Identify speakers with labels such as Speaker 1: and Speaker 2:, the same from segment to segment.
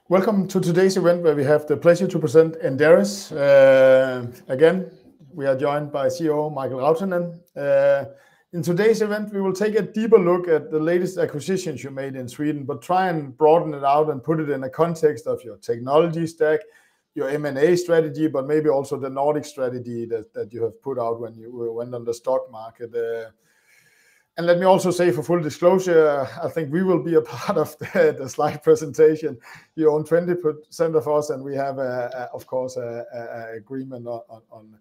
Speaker 1: Welcome to today's event where we have the pleasure to present Inderes. Again, we are joined by CEO Michael Rautanen. In today's event, we will take a deeper look at the latest acquisitions you made in Sweden, but try and broaden it out and put it in a context of your technology stack, your M&A strategy, but maybe also the Nordic strategy that you have put out when you went on the stock market. And let me also say, for full disclosure, I think we will be a part of the slide presentation. You own 20% of us, and we have, of course, an agreement on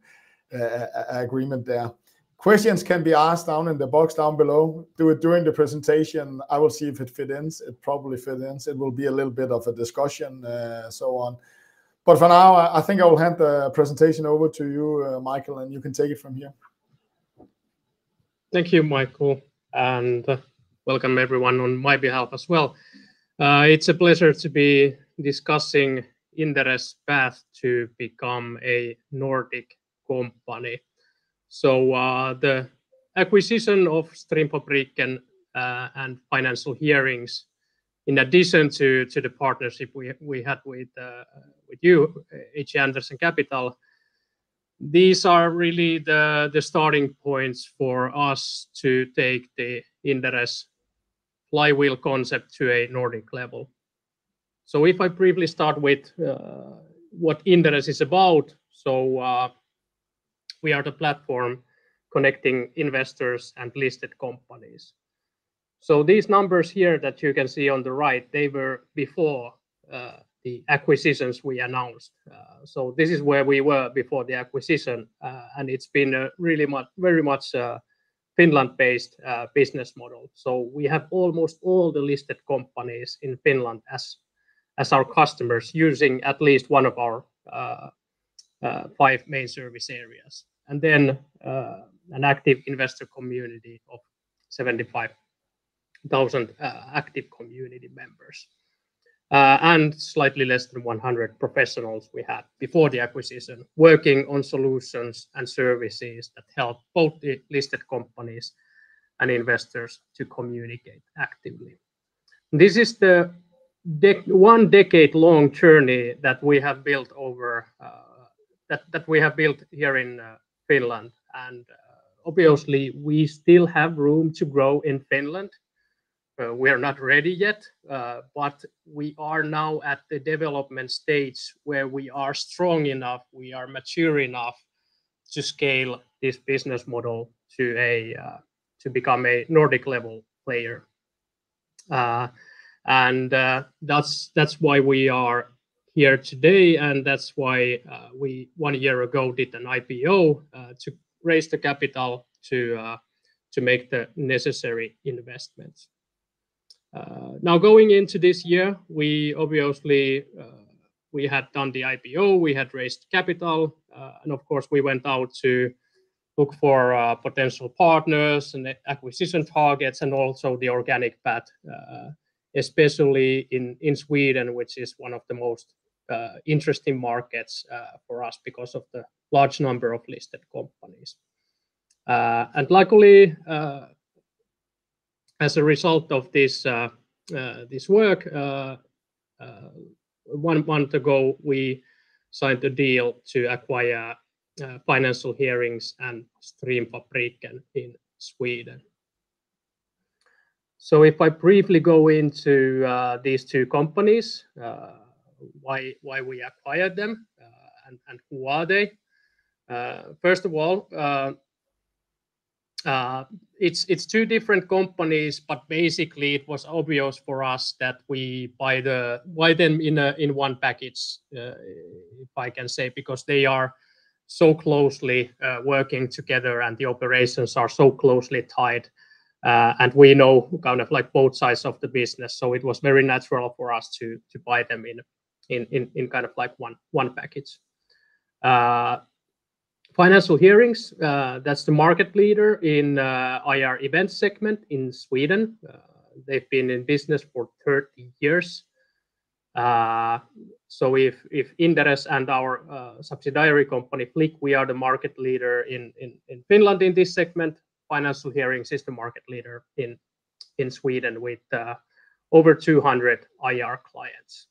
Speaker 1: agreement there. Questions can be asked down in the box down below. Do it during the presentation. I will see if it fits in. It probably fits in. It will be a little bit of a discussion, so on. But for now, I think I will hand the presentation over to you, Michael, and you can take it from here.
Speaker 2: Thank you, Michael, and welcome everyone on my behalf as well. It's a pleasure to be discussing Inderes' path to become a Nordic company. So the acquisition of Streamfabriken and financial hearings, in addition to the partnership we had with you, HC Andersen Capital, these are really the starting points for us to take the Inderes flywheel concept to a Nordic level. So if I briefly start with what Inderes is about, so we are the platform connecting investors and listed companies. So these numbers here that you can see on the right, they were before the acquisitions we announced. So this is where we were before the acquisition, and it's been a really very much Finland-based business model. So we have almost all the listed companies in Finland as our customers, using at least one of our 5 main service areas, and then an active investor community of 75,000 active community members. And slightly less than 100 professionals we had before the acquisition, working on solutions and services that help both the listed companies and investors to communicate actively. This is the 1 decade-long journey that we have built over that we have built here in Finland, and obviously we still have room to grow in Finland. We are not ready yet, but we are now at the development stage where we are strong enough, we are mature enough to scale this business model to become a Nordic level player, and that's why we are here today, and that's why we 1 year ago did an IPO to raise the capital to make the necessary investments. Now going into this year, we obviously we had done the IPO, we had raised capital, and of course we went out to look for potential partners and acquisition targets, and also the organic path, especially in Sweden, which is one of the most interesting markets for us because of the large number of listed companies. And luckily, as a result of this work, 1 month ago, we signed a deal to acquire financial hearings and Streamfabriken in Sweden. So if I briefly go into these 2 companies, why we acquired them, and who are they? First of all, it's 2 different companies, but basically it was obvious for us that we buy them in one package, if I can say, because they are so closely working together and the operations are so closely tied, and we know kind of like both sides of the business, so it was very natural for us to buy them in kind of like one package. Financial hearings, that's the market leader in IR event segment in Sweden. They've been in business for 30 years. So if Inderes and our subsidiary company Flick, we are the market leader in Finland in this segment, financial hearings is the market leader in Sweden with over 200 IR clients.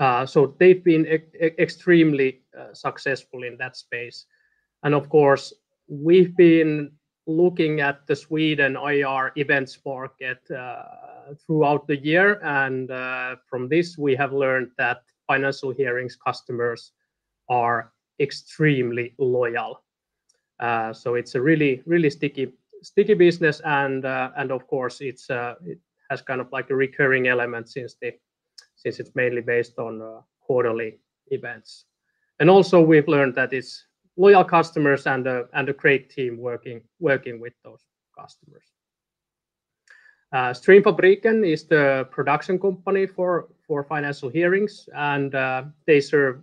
Speaker 2: So they've been extremely successful in that space. And of course, we've been looking at the Sweden IR events market throughout the year. And from this, we have learned that financial hearings customers are extremely loyal. So it's a really, really sticky business. And of course, it has kind of like a recurring element since it's mainly based on quarterly events. And also we've learned that it's loyal customers and a great team working with those customers. Streamfabriken is the production company for financial hearings, and they serve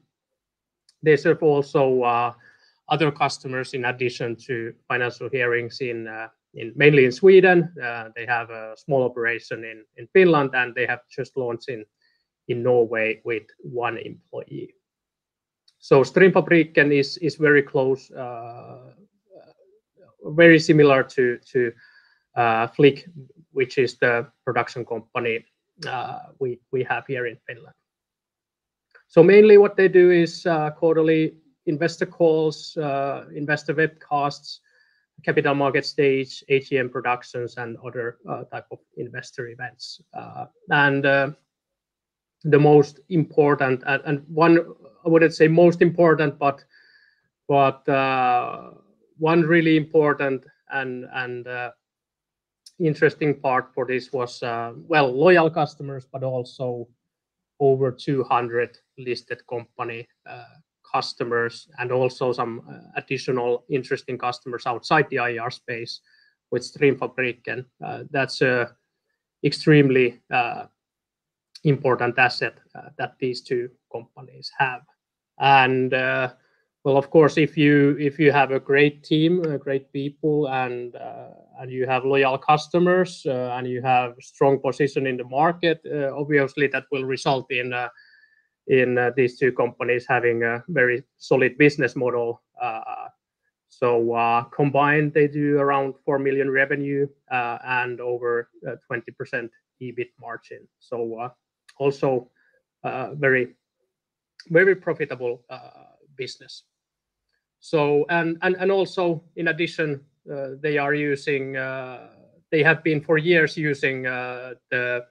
Speaker 2: also other customers in addition to financial hearings mainly in Sweden. They have a small operation in Finland, and they have just launched in Norway with 1 employee. So Streamfabriken is very close, very similar to Flick, which is the production company we have here in Finland. So mainly what they do is quarterly investor calls, investor webcasts, capital market stage, AGM productions, and other type of investor events. And the most important, and one, I wouldn't say most important, but one really important and interesting part for this was, well, loyal customers, but also over 200 listed company customers, and also some additional interesting customers outside the IR space with Streamfabriken. That's a extremely important asset that these two companies have. And well, of course, if you have a great team, great people, and you have loyal customers, and you have strong position in the market, obviously that will result in these two companies having a very solid business model. So combined, they do around 4 million revenue and over 20% EBIT margin. So also very, very profitable business. So and also in addition, they are using they have been for years using the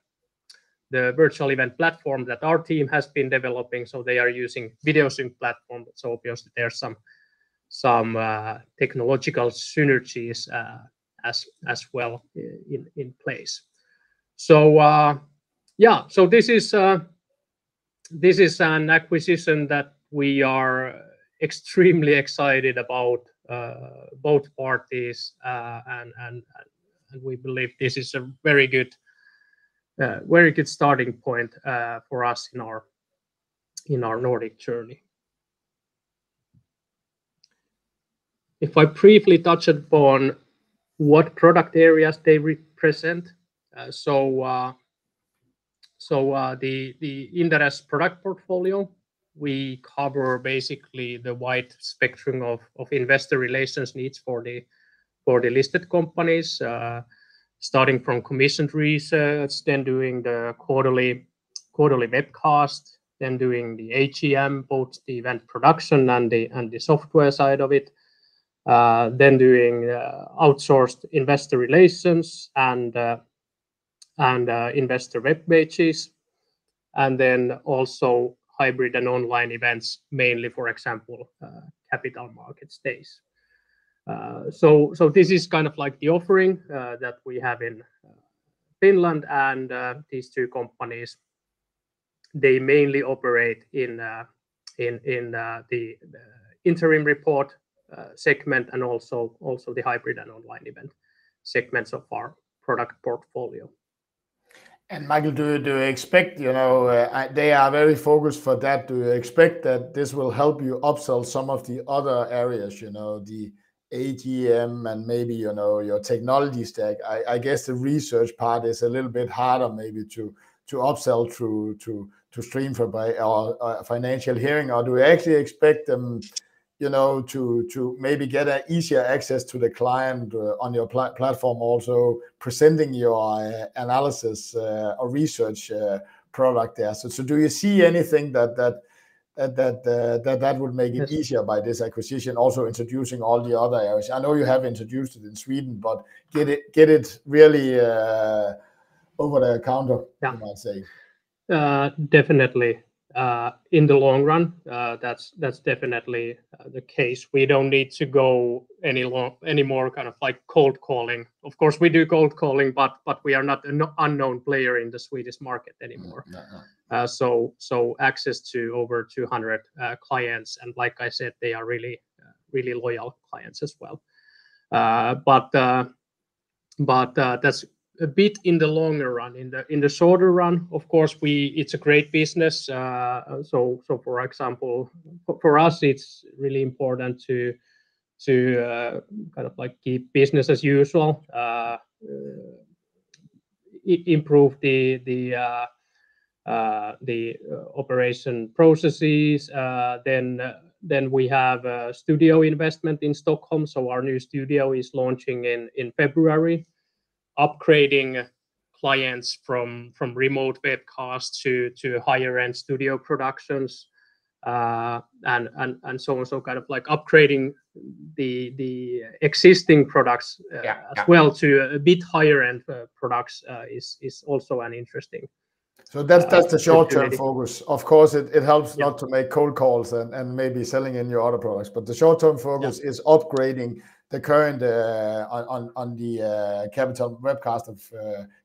Speaker 2: virtual event platform that our team has been developing. So they are using video sync platform. So obviously there's some technological synergies as well in place. So yeah, so this is an acquisition that we are extremely excited about, both parties, and we believe this is a very good starting point for us in our Nordic journey. If I briefly touch upon what product areas they represent, so the Inderes product portfolio, we cover basically the wide spectrum of investor relations needs for the listed companies, starting from commissioned research, then doing the quarterly webcast, then doing the AGM, both the event production and the software side of it, then doing outsourced investor relations and investor web pages, and then also hybrid and online events, mainly, for example, capital market days. So this is kind of like the offering that we have in Finland, and these two companies, they mainly operate in the interim report segment, and also the hybrid and online event segments of our product portfolio.
Speaker 1: And Michael, do you expect, they are very focused for that. Do you expect that this will help you upsell some of the other areas, the AGM and maybe, your technology stack? I guess the research part is a little bit harder maybe to upsell to Streamfabriken or financial hearing, or do you actually expect them, to maybe get an easier access to the client on your platform, also presenting your analysis or research product there. So do you see anything that would make it easier by this acquisition, also introducing all the other areas? I know you have introduced it in Sweden, but get it really over the counter, you might say.
Speaker 2: Definitely. In the long run, that's definitely the case. We don't need to go any more kind of like cold calling. Of course, we do cold calling, but we are not an unknown player in the Swedish market anymore. No. So access to over 200 clients, and like I said, they are really loyal clients as well. But that's a bit in the longer run. In the shorter run, of course, it's a great business. So for example, for us, it's really important to kind of like keep business as usual, improve the operation processes. Then we have a studio investment in Stockholm. So our new studio is launching in February, upgrading clients from remote webcasts to higher end studio productions, and so on. So kind of like upgrading the existing products as well to a bit higher end products is also an interesting.
Speaker 1: So that's the short-term focus. Of course, it helps not to make cold calls and maybe selling in your other products, but the short-term focus is upgrading the current on the capital webcast of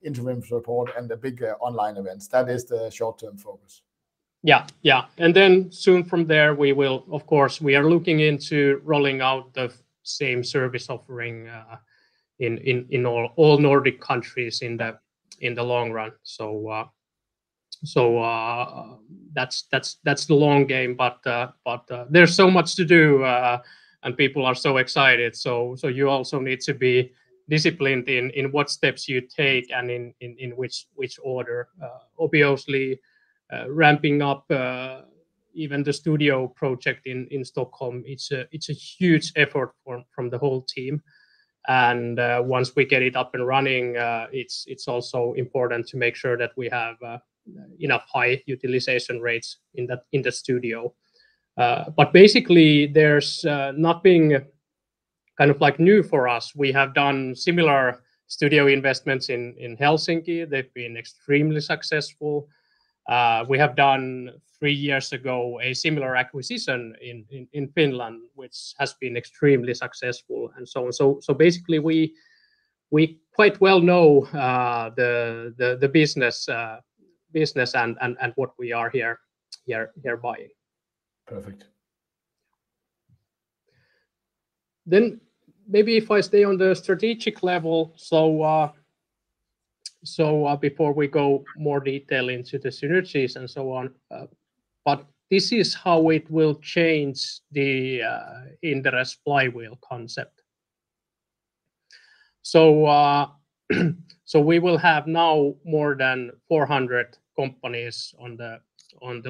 Speaker 1: interim support and the big online events. That is the short-term focus.
Speaker 2: Yeah. And then soon from there, we will, of course, we are looking into rolling out the same service offering in all Nordic countries in the long run. So that's the long game, but there's so much to do, and people are so excited. So you also need to be disciplined in what steps you take and in which order. Obviously, ramping up even the studio project in Stockholm, it's a huge effort from the whole team. And once we get it up and running, it's also important to make sure that we have enough high utilization rates in the studio. But basically, there's nothing kind of like new for us. We have done similar studio investments in Helsinki. They've been extremely successful. We have done 3 years ago a similar acquisition in Finland, which has been extremely successful, and so on. So basically, we quite well know the business and what we are here buying.
Speaker 1: Perfect.
Speaker 2: Then maybe if I stay on the strategic level, so before we go more detail into the synergies and so on, but this is how it will change the Inderes flywheel concept. So we will have now more than 400 companies on the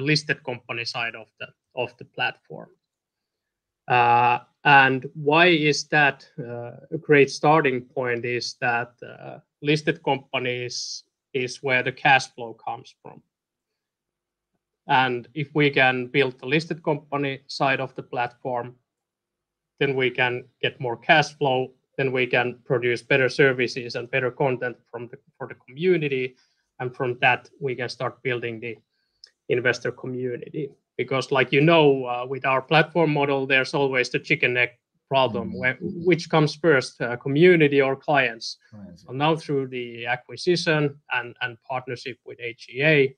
Speaker 2: listed company side of the platform. And why is that a great starting point? Is that listed companies is where the cash flow comes from. And if we can build the listed company side of the platform, then we can get more cash flow, then we can produce better services and better content for the community. And from that, we can start building the investor community. Because like with our platform model, there's always the chicken egg problem, which comes first, community or clients. So now through the acquisition and partnership with HCA,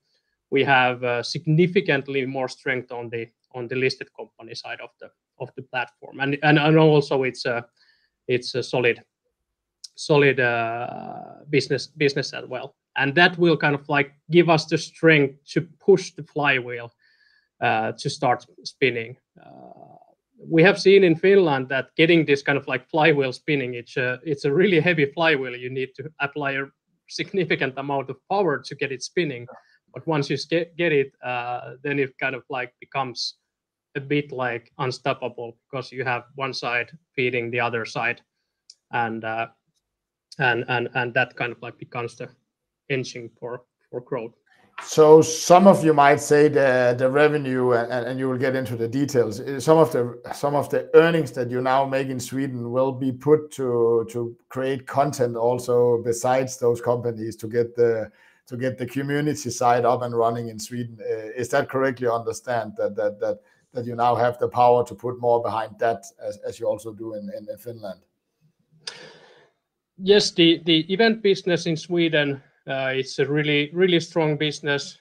Speaker 2: we have significantly more strength on the listed company side of the platform, and also it's a solid business as well, and that will kind of like give us the strength to push the flywheel to start spinning. We have seen in Finland that getting this kind of like flywheel spinning, it's a really heavy flywheel. You need to apply a significant amount of power to get it spinning. But once you get it, then it kind of like becomes a bit like unstoppable, because you have one side feeding the other side, and that kind of like becomes the engine for growth.
Speaker 1: So some of you might say the revenue, and you will get into the details. Some of the earnings that you now make in Sweden will be put to create content also besides those companies to get the community side up and running in Sweden. Is that correctly understand that you now have the power to put more behind that as you also do in Finland?
Speaker 2: Yes, the event business in Sweden, it's a really strong business,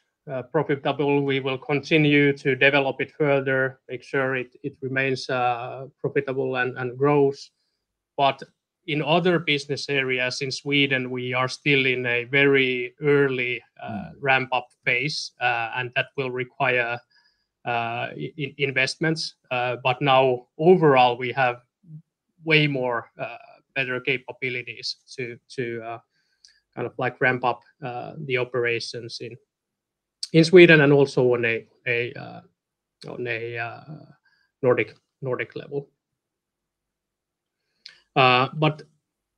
Speaker 2: profitable. We will continue to develop it further, make sure it remains profitable and grows. But in other business areas in Sweden, we are still in a very early ramp-up phase, and that will require investments. But now overall, we have way more better capabilities to kind of like ramp up the operations in Sweden and also on a Nordic level. But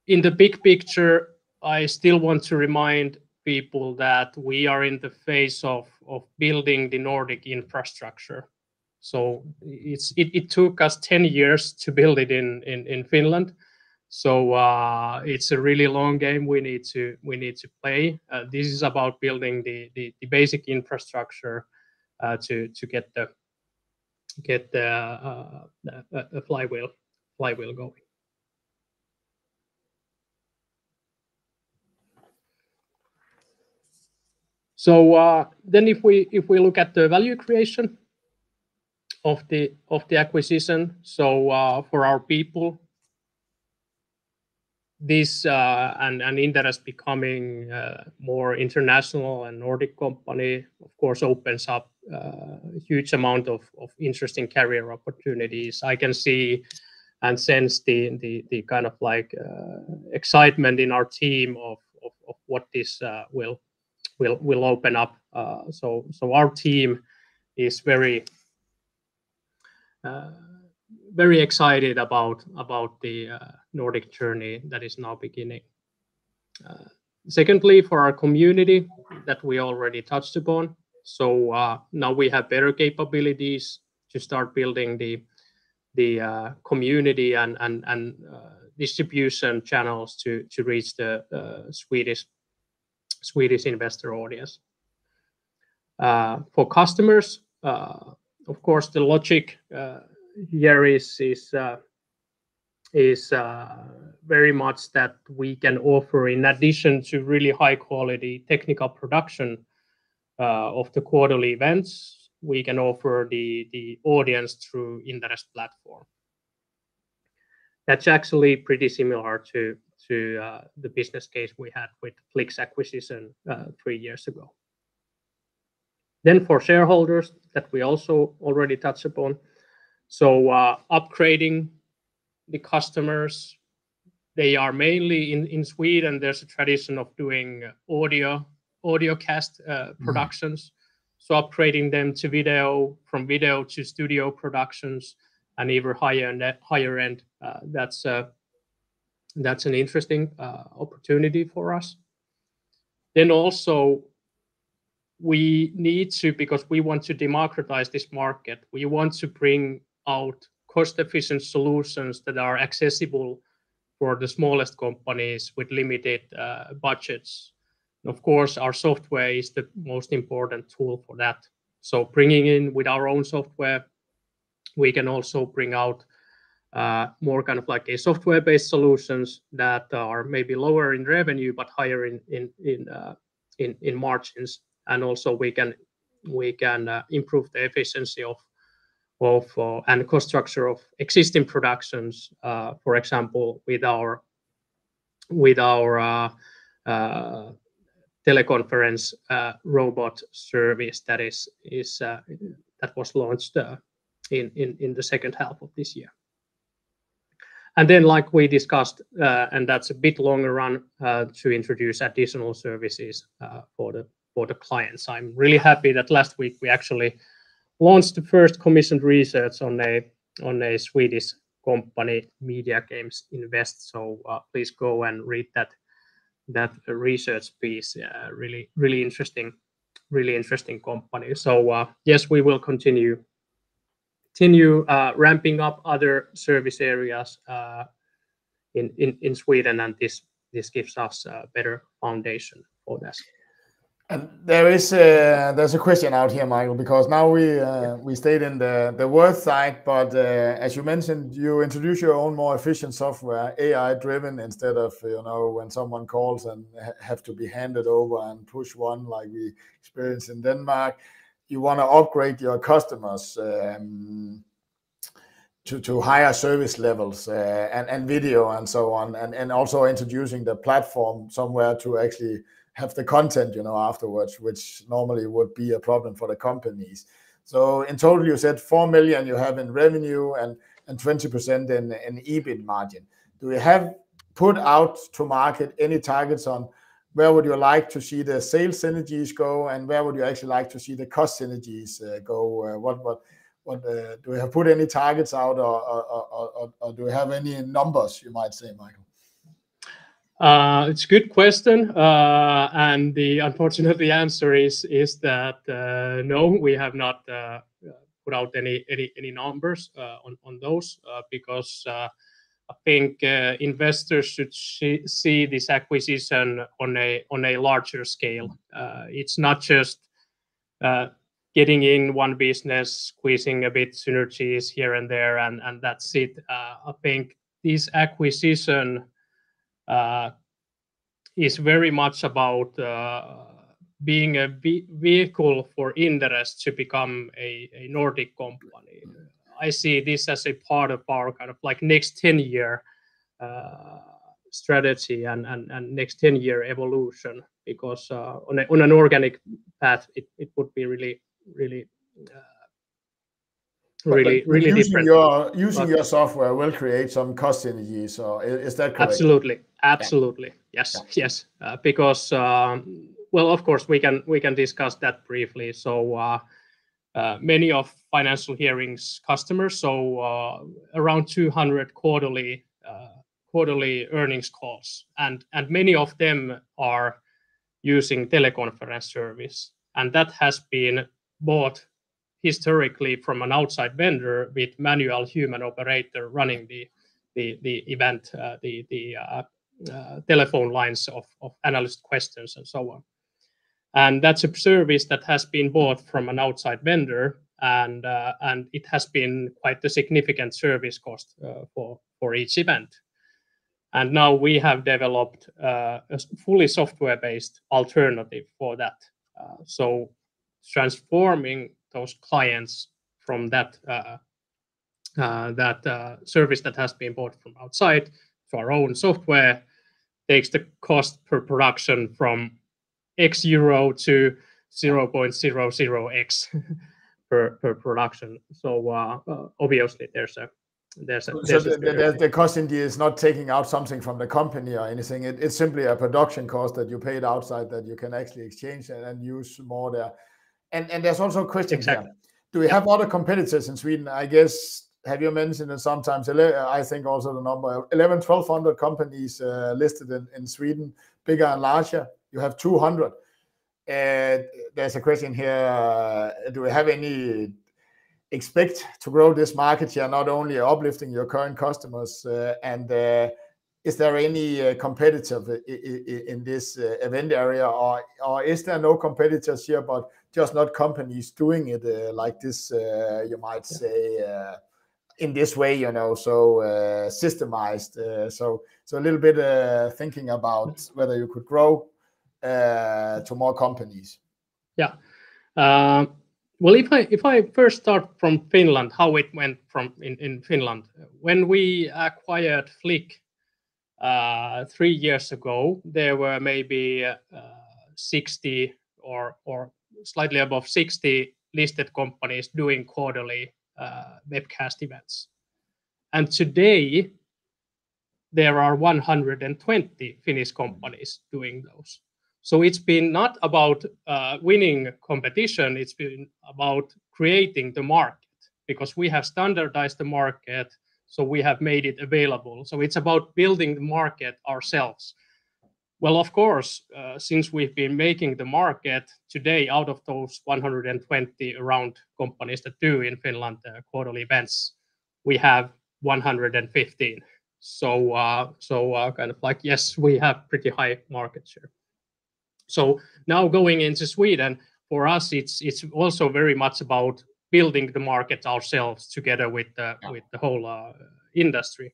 Speaker 2: in the big picture, I still want to remind people that we are in the phase of building the Nordic infrastructure. So it took us 10 years to build it in Finland. So it's a really long game we need to play. This is about building the basic infrastructure to get the flywheel going. So then if we look at the value creation of the acquisition, so for our people, this and Inderes becoming more international and Nordic company, of course, opens up a huge amount of interesting career opportunities. I can see and sense the kind of like excitement in our team of what this will open up. So our team is very excited about the Nordic journey that is now beginning. Secondly, for our community that we already touched upon. So now we have better capabilities to start building the community and distribution channels to reach the Swedish investor audience. For customers, of course, the logic here is very much that we can offer, in addition to really high quality technical production of the quarterly events, we can offer the audience through Inderes platform. That's actually pretty similar to the business case we had with Flix acquisition 3 years ago. Then for shareholders that we also already touched upon, so upgrading the customers, they are mainly in Sweden. There's a tradition of doing audio cast productions. So upgrading them to video, from video to studio productions, and even higher end. That's an interesting opportunity for us. Then also we need to, because we want to democratize this market, we want to bring out cost-efficient solutions that are accessible for the smallest companies with limited budgets. And of course, our software is the most important tool for that. So bringing in with our own software, we can also bring out more kind of like a software-based solutions that are maybe lower in revenue but higher in margins. And also we can improve the efficiency of and cost structure of existing productions. For example, with our teleconference robot service that that was launched in the second half of this year. And then, like we discussed, and that's a bit longer run, to introduce additional services for the clients. I'm really happy that last week we actually launched the first commissioned research on a Swedish company, Media Games Invest. So please go and read that research piece. Really interesting really interesting company. So yes, we will continue ramping up other service areas in Sweden, and this gives us a better foundation for this.
Speaker 1: And there's a question out here, Michael, because now we stayed in the worth side, but as you mentioned, you introduce your own more efficient software, AI driven, instead of when someone calls and have to be handed over and push one like we experienced in Denmark. You want to upgrade your customers to higher service levels and video and so on, and also introducing the platform somewhere to actually have the content, afterwards, which normally would be a problem for the companies. So in total, you said 4 million you have in revenue and 20% in EBIT margin. Do you have put out to market any targets on where would you like to see the sales synergies go, and where would you actually like to see the cost synergies go? What do we have put any targets out, or do we have any numbers, you might say, Michael?
Speaker 2: It's a good question, and the unfortunate answer is that no, we have not put out any numbers on those because I think investors should see this acquisition on a larger scale. It's not just getting in one business, squeezing a bit synergies here and there, and that's it. I think this acquisition is very much about being a vehicle for Inderes to become a Nordic company. I see this as a part of our kind of like next 10-year strategy and next 10-year evolution, because on an organic path, it would be really
Speaker 1: using
Speaker 2: different.
Speaker 1: Using your software will create some cost synergies, or is that correct?
Speaker 2: Absolutely. Yes. Because of course we can discuss that briefly. So many of Financial Hearings customers, so around 200 quarterly earnings calls, and many of them are using teleconference service, and that has been bought historically from an outside vendor with manual human operator running the event, the telephone lines of analyst questions and so on. And that's a service that has been bought from an outside vendor, and it has been quite a significant service cost for each event. And now we have developed a fully software-based alternative for that. So transforming those clients from that service that has been bought from outside to our own software takes the cost per production from X euro to 0.00x per production. So obviously
Speaker 1: the cost indeed is not taking out something from the company or anything. It's simply a production cost that you paid outside that you can actually exchange and use more there. And there's also questions here. Do we have other competitors in Sweden? I guess, have you mentioned that sometimes, I think also the number 1,100-1,200 companies listed in Sweden, bigger and larger. You have 200. There's a question here. Do we have any expect to grow this market share, not only uplifting your current customers, and is there any competitor in this event area, or is there no competitors here, but just not companies doing it like this, you might say, in this way, so systemized. So a little bit thinking about whether you could grow to more companies.
Speaker 2: Yeah. Well, if I first start from Finland, how it went in Finland. When we acquired Flick 3 years ago, there were maybe 60 or slightly above 60 listed companies doing quarterly webcast events. And today, there are 120 Finnish companies doing those. So it's been not about winning competition, it's been about creating the market, because we have standardized the market, so we have made it available. So it's about building the market ourselves. Well, of course, since we've been making the market today, out of those 120 around companies that do in Finland quarterly events, we have 115. So kind of like, yes, we have pretty high market share. So now going into Sweden, for us, it's also very much about building the market ourselves together with the whole industry.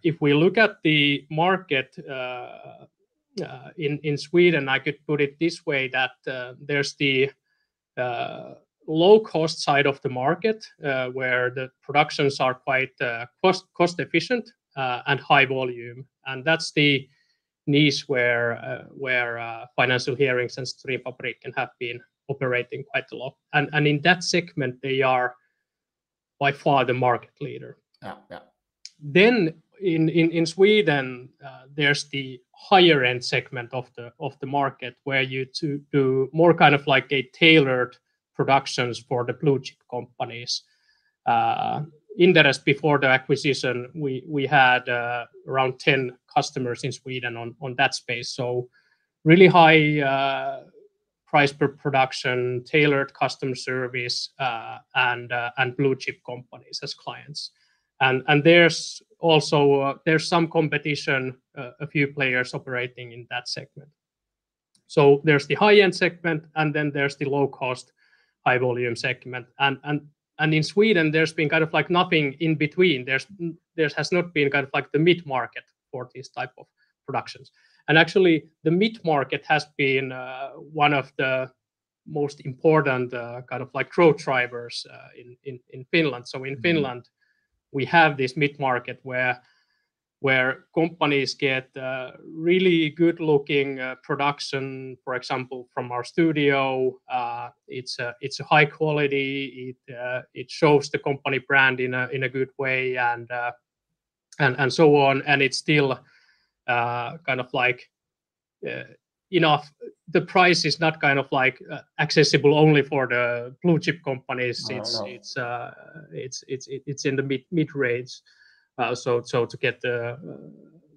Speaker 2: If we look at the market in Sweden, I could put it this way, that there's the low cost side of the market where the productions are quite cost efficient and high volume, and that's the niche where financial hearings and Streamfabriken have been operating quite a lot, and in that segment they are by far the market leader. Then in Sweden there's the higher end segment of the market where you do more kind of like a tailored productions for the blue chip companies. Inderes, before the acquisition, we had around 10 customers in Sweden on that space. So really high price per production, tailored customer service, and blue chip companies as clients. And there's also there's some competition, a few players operating in that segment. So there's the high end segment, and then there's the low cost, high volume segment. And in Sweden, there's been kind of like nothing in between. There has not been kind of like the mid market for these type of productions. And actually, the mid market has been one of the most important kind of like growth drivers in Finland. So in Finland, we have this mid market where companies get really good looking production, for example, from our studio. It's a high quality. It shows the company brand in a good way, and so on. And it's still kind of like enough. The price is not kind of like accessible only for the blue chip companies. It's in the mid range. So to get the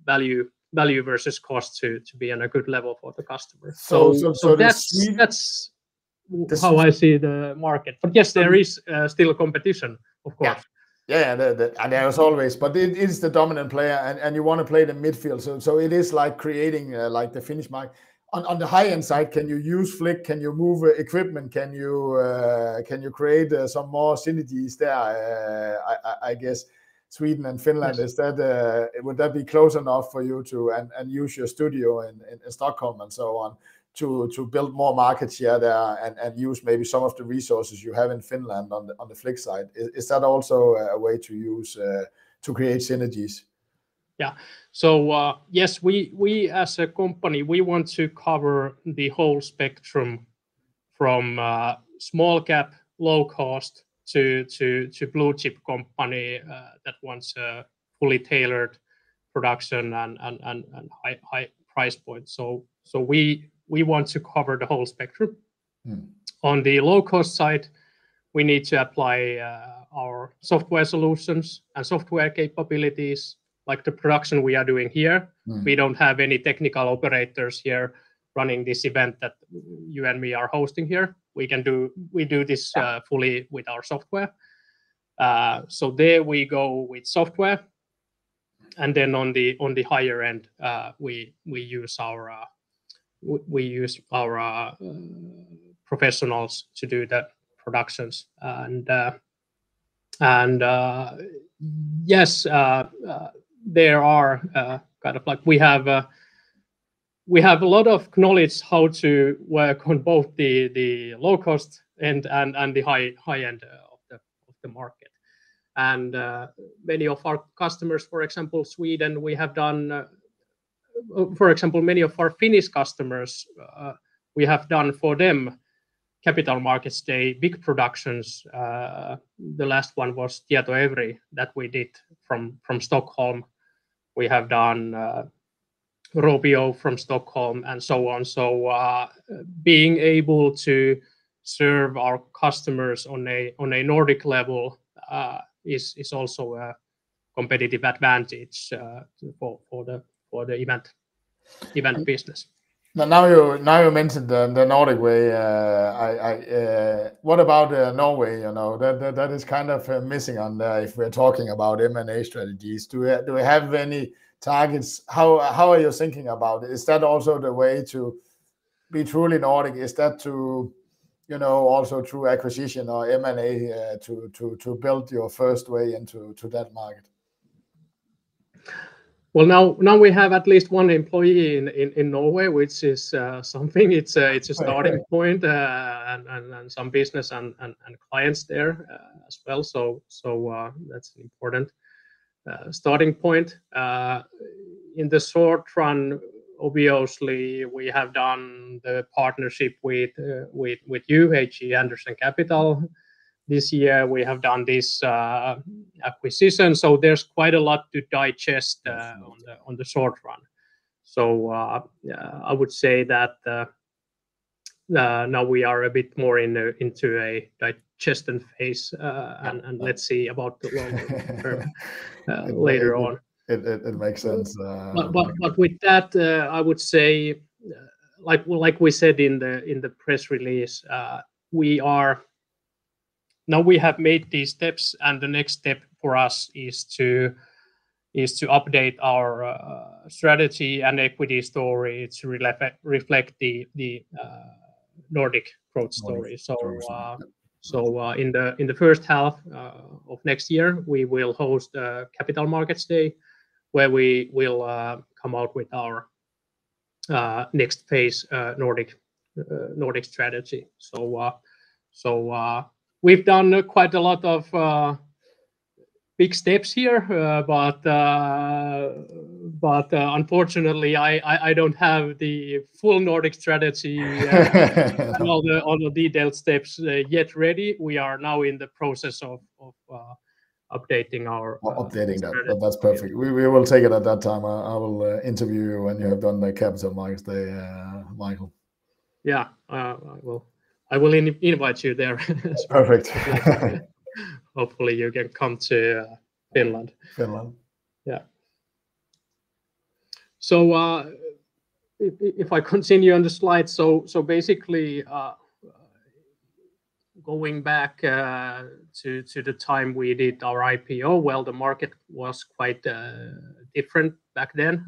Speaker 2: value versus cost to be on a good level for the customer. So that's how I see the market. But yes, there is still competition, of course.
Speaker 1: And there's always, but it is the dominant player, and you want to play the midfield. So it is like creating like the Finnish market. On the high end side, can you use Flick? Can you move equipment? Can you create some more synergies there? I guess Sweden and Finland, yes. Is that would that be close enough for you to and use your studio in Stockholm and so on to build more market share there and use maybe some of the resources you have in Finland on the Flick side? Is that also a way to use to create synergies?
Speaker 2: Yeah. So yes, we as a company, we want to cover the whole spectrum from small cap, low cost to blue chip company that wants a fully tailored production and high price point. So we want to cover the whole spectrum. On the low cost side, we need to apply our software solutions and software capabilities, like the production we are doing here. We don't have any technical operators here running this event that you and me are hosting here. We do this fully with our software. So there we go with software, and then on the higher end, we use our professionals to do the productions, and yes, there are kind of like we have a lot of knowledge how to work on both the low cost and the high end of the market. And many of our customers, for example, Sweden, we have done, for example, many of our Finnish customers, we have done for them Capital Markets Day big productions. The last one was Tieto that we did from Stockholm. We have done Robio from Stockholm and so on. So being able to serve our customers on a Nordic level is also a competitive advantage for the event. event business.
Speaker 1: Now you mentioned the Nordic way. What about Norway? That is kind of missing on there if we're talking about M&A strategies. Do we have any targets? How are you thinking about it? Is that also the way to be truly Nordic? Is that to also through acquisition or M&A to build your first way into that market?
Speaker 2: Well, now we have at least one employee in Norway, which is something. It's a starting point, and some business and clients there as well. So that's an important starting point. In the short run, obviously, we have done the partnership with you, HC Andersen Capital. This year we have done this acquisition, so there's quite a lot to digest on the short run. So I would say that now we are a bit more into a digestion phase, and let's see about the long term later on.
Speaker 1: It makes sense.
Speaker 2: But with that, I would say, like we said in the press release, we have made these steps, and the next step for us is to update our strategy and equity story to reflect the Nordic growth story. So in the first half of next year, we will host a Capital Markets Day, where we will come out with our next phase Nordic strategy. So we've done quite a lot of big steps here, but unfortunately, I don't have the full Nordic strategy and all the detailed steps yet ready. We are now in the process of updating our
Speaker 1: updating that. That's perfect. We will take it at that time. I will interview you when you have done the Capital Markets Day, Michael.
Speaker 2: Yeah, I will invite you there.
Speaker 1: Perfect.
Speaker 2: Hopefully you can come to Finland. Yeah. So if I continue on the slide, so basically going back to the time we did our IPO, well, the market was quite different back then.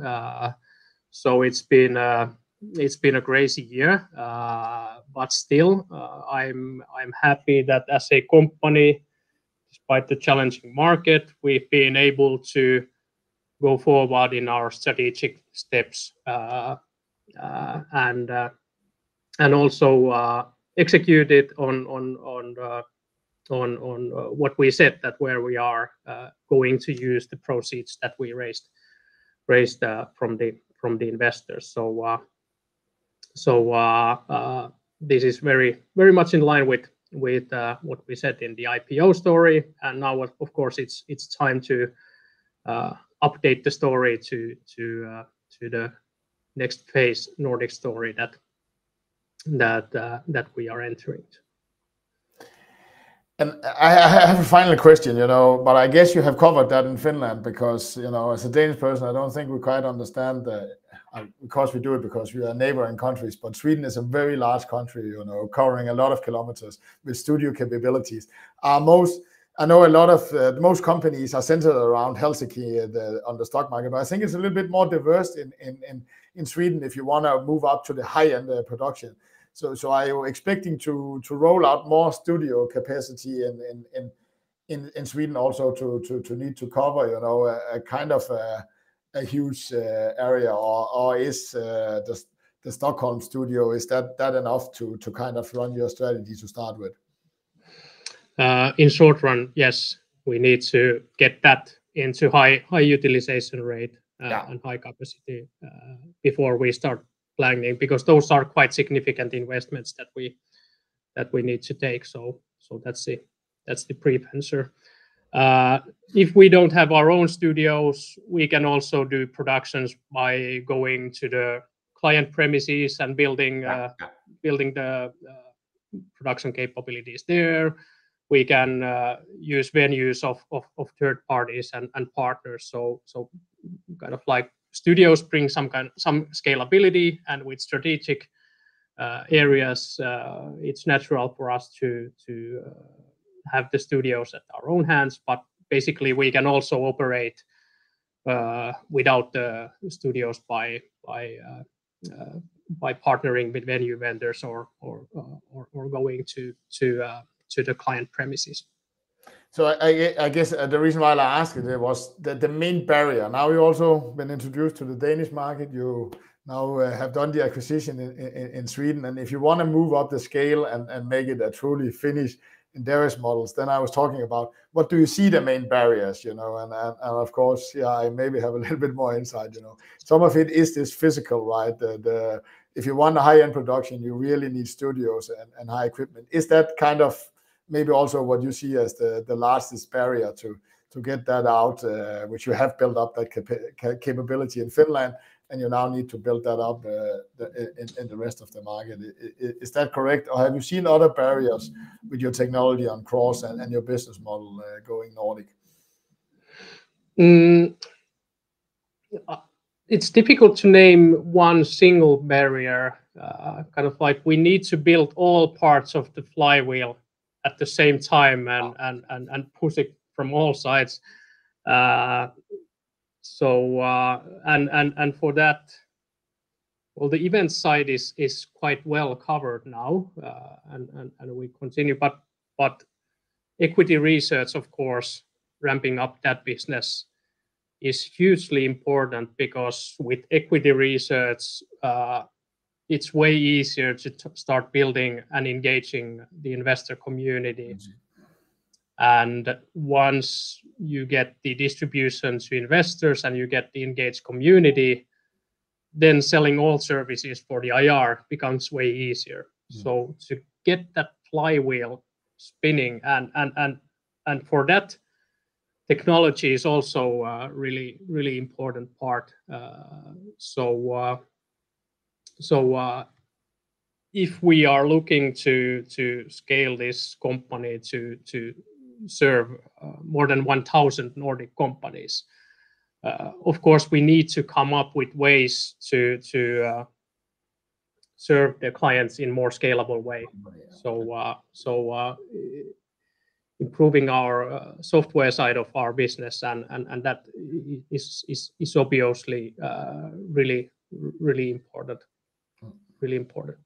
Speaker 2: So it's been a crazy year, but still, I'm happy that as a company, despite the challenging market, we've been able to go forward in our strategic steps and also executed on what we said, that where we are going to use the proceeds that we raised from the investors. So this is very much in line with what we said in the IPO story, and now of course it's time to update the story to the next phase Nordic story that we are entering.
Speaker 1: And I have a final question, but I guess you have covered that in Finland, because as a Danish person, I don't think we quite understand because we do it because we are neighboring countries, but Sweden is a very large country, covering a lot of kilometers with studio capabilities. I know a lot of most companies are centered around Helsinki on the stock market, but I think it's a little bit more diverse in Sweden if you want to move up to the high-end production. So are you expecting to roll out more studio capacity in Sweden also to need to cover a kind of a huge area, or is the Stockholm studio, is that enough to kind of run your strategy to start with?
Speaker 2: In short run, yes, we need to get that into high utilization rate and high capacity before we start planning, because those are quite significant investments that we need to take. So that's the brief answer. If we don't have our own studios, we can also do productions by going to the client premises and building the production capabilities there. We can use venues of third parties and partners. So kind of like studios bring some scalability, and with strategic areas, it's natural for us to have the studios at our own hands. But basically, we can also operate without the studios by partnering with venue vendors or going to the client premises.
Speaker 1: So I guess the reason why I asked it was that the main barrier. Now you also been introduced to the Danish market. You now have done the acquisition in Sweden, and if you want to move up the scale and make it a truly Finnish Inderes models, then I was talking about what do you see the main barriers, and of course, I maybe have a little bit more insight. Some of it is this physical, right? If you want a high-end production, you really need studios and high equipment. Is that kind of maybe also what you see as the largest barrier to get that out, which you have built up that capability in Finland, and you now need to build that up in the rest of the market. Is that correct? Or have you seen other barriers with your technology on cross and your business model going Nordic?
Speaker 2: It's difficult to name one single barrier. Kind of like we need to build all parts of the flywheel at the same time and push it from all sides. So for that, well, the event side is quite well covered now, and we continue. But equity research, of course, ramping up that business is hugely important, because with equity research, it's way easier to start building and engaging the investor community. And once you get the distribution to investors and you get the engaged community, then selling all services for the IR becomes way easier. So to get that flywheel spinning, and for that, technology is also a really important part. So if we are looking to scale this company to serve more than 1,000 Nordic companies, of course we need to come up with ways to serve the clients in more scalable way. So improving our software side of our business, and that is obviously really important. Really important.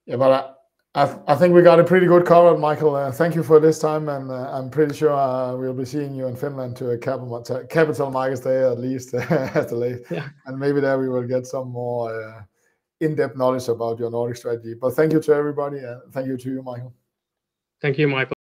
Speaker 1: Yeah, but I think we got a pretty good cover, Michael. Thank you for this time, and I'm pretty sure we'll be seeing you in Finland to a capital markets day at least at the late.
Speaker 2: Yeah.
Speaker 1: And maybe there we will get some more in-depth knowledge about your Nordic strategy. But thank you to everybody, and thank you to you, Michael.
Speaker 2: Thank you, Michael.